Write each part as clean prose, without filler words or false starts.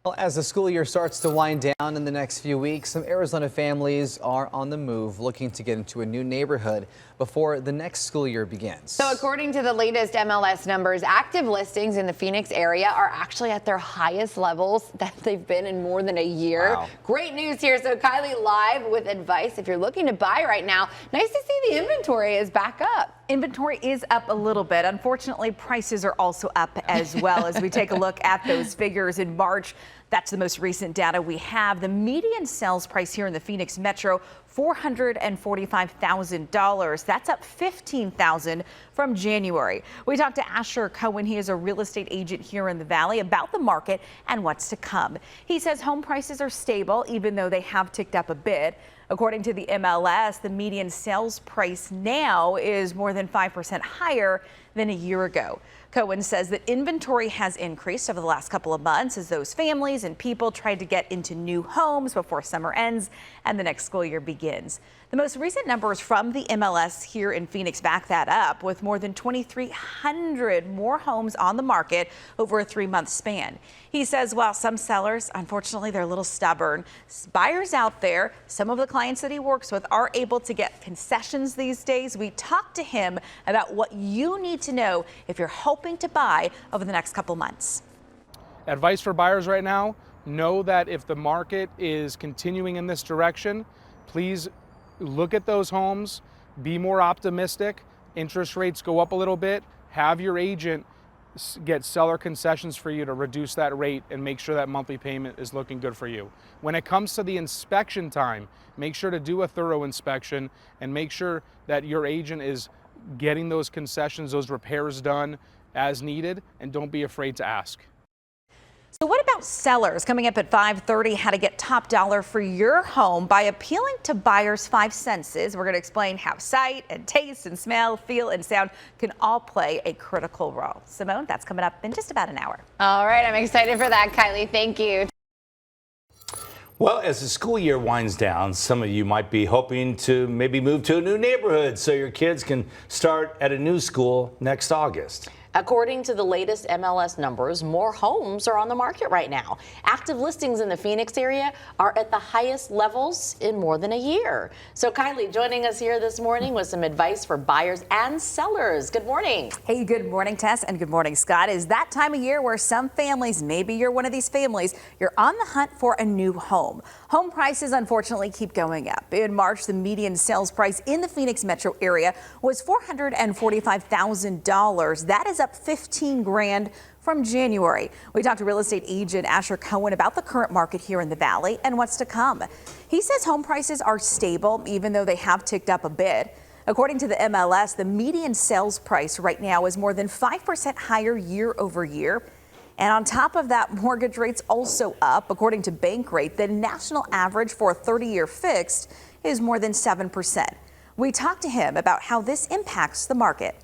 Well, as the school year starts to wind down in the next few weeks, some Arizona families are on the move looking to get into a new neighborhood before the next school year begins. So according to the latest MLS numbers, active listings in the Phoenix area are actually at their highest levels that they've been in more than a year. Wow. Great news here. So Kylie live with advice. If you're looking to buy right now, nice to see the inventory is back up. Inventory is up a little bit. Unfortunately, prices are also up as well. As we take a look at those figures in March, that's the most recent data we have. The median sales price here in the Phoenix metro, $445,000. That's up $15,000 from January. We talked to Asher Cohen. He is a real estate agent here in the Valley about the market and what's to come. He says home prices are stable, even though they have ticked up a bit. According to the MLS, the median sales price now is more than 5% higher than a year ago. Cohen says that inventory has increased over the last couple of months as those families and people tried to get into new homes before summer ends and the next school year begins. The most recent numbers from the MLS here in Phoenix back that up, with more than 2,300 more homes on the market over a 3-month span. He says while some sellers, unfortunately, they're a little stubborn, buyers out there, some of the clients that he works with are able to get concessions these days. We talked to him about what you need to know if you're hoping to buy over the next couple months. Advice for buyers right now: know that if the market is continuing in this direction, please look at those homes, be more optimistic. Interest rates go up a little bit, have your agent get seller concessions for you to reduce that rate and make sure that monthly payment is looking good for you. When it comes to the inspection time, make sure to do a thorough inspection and make sure that your agent is getting those concessions, those repairs done as needed, and don't be afraid to ask. So what about sellers? Coming up at 5:30, how to get top dollar for your home by appealing to buyers' 5 senses. We're going to explain how sight and taste and smell, feel and sound can all play a critical role. Simone, that's coming up in just about an hour. All right, I'm excited for that, Kylie. Thank you. Well, as the school year winds down, some of you might be hoping to maybe move to a new neighborhood so your kids can start at a new school next August. According to the latest MLS numbers, more homes are on the market right now. Active listings in the Phoenix area are at the highest levels in more than a year. So Kylie joining us here this morning with some advice for buyers and sellers. Good morning. Hey, good morning, Tess, and good morning, Scott. Is that time of year where some families, maybe you're one of these families, you're on the hunt for a new home. Home prices, unfortunately, keep going up. In March, the median sales price in the Phoenix metro area was $445,000. That is up $15,000 from January. We talked to real estate agent Asher Cohen about the current market here in the Valley and what's to come. He says home prices are stable, even though they have ticked up a bit. According to the MLS, the median sales price right now is more than 5% higher year over year. And on top of that, mortgage rates also up. According to Bankrate, the national average for a 30-year fixed is more than 7%. We talked to him about how this impacts the market.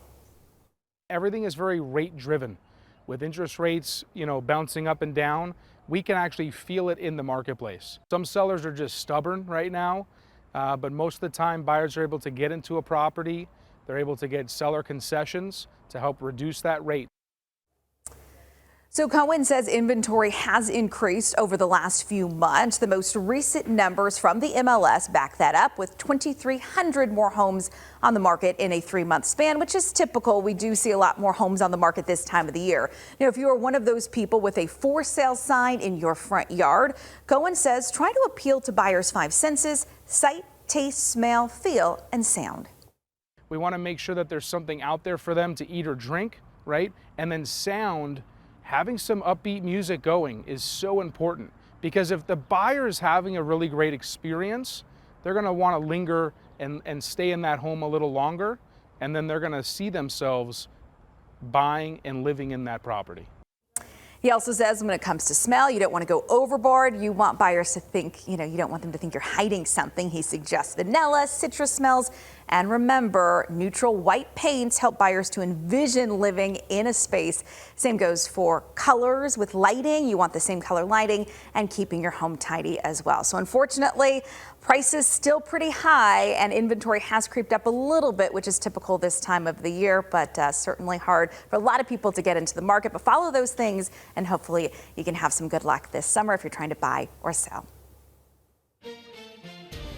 Everything is very rate driven. With interest rates, bouncing up and down, we can actually feel it in the marketplace. Some sellers are just stubborn right now, but most of the time buyers are able to get into a property. They're able to get seller concessions to help reduce that rate. So Cohen says inventory has increased over the last few months. The most recent numbers from the MLS back that up, with 2,300 more homes on the market in a 3-month span, which is typical. We do see a lot more homes on the market this time of the year. Now, if you are one of those people with a for sale sign in your front yard, Cohen says try to appeal to buyers' 5 senses: sight, taste, smell, feel, and sound. We want to make sure that there's something out there for them to eat or drink, right? And then sound. Having some upbeat music going is so important, because if the buyer is having a really great experience, they're going to want to linger and stay in that home a little longer, and then they're going to see themselves buying and living in that property. He also says when it comes to smell, you don't want to go overboard. You want buyers to think, you don't want them to think you're hiding something. He suggests vanilla, citrus smells, And remember, neutral white paints help buyers to envision living in a space. Same goes for colors with lighting. You want the same color lighting and keeping your home tidy as well. So unfortunately, prices still pretty high and inventory has creeped up a little bit, which is typical this time of the year, but certainly hard for a lot of people to get into the market. But follow those things and hopefully you can have some good luck this summer if you're trying to buy or sell.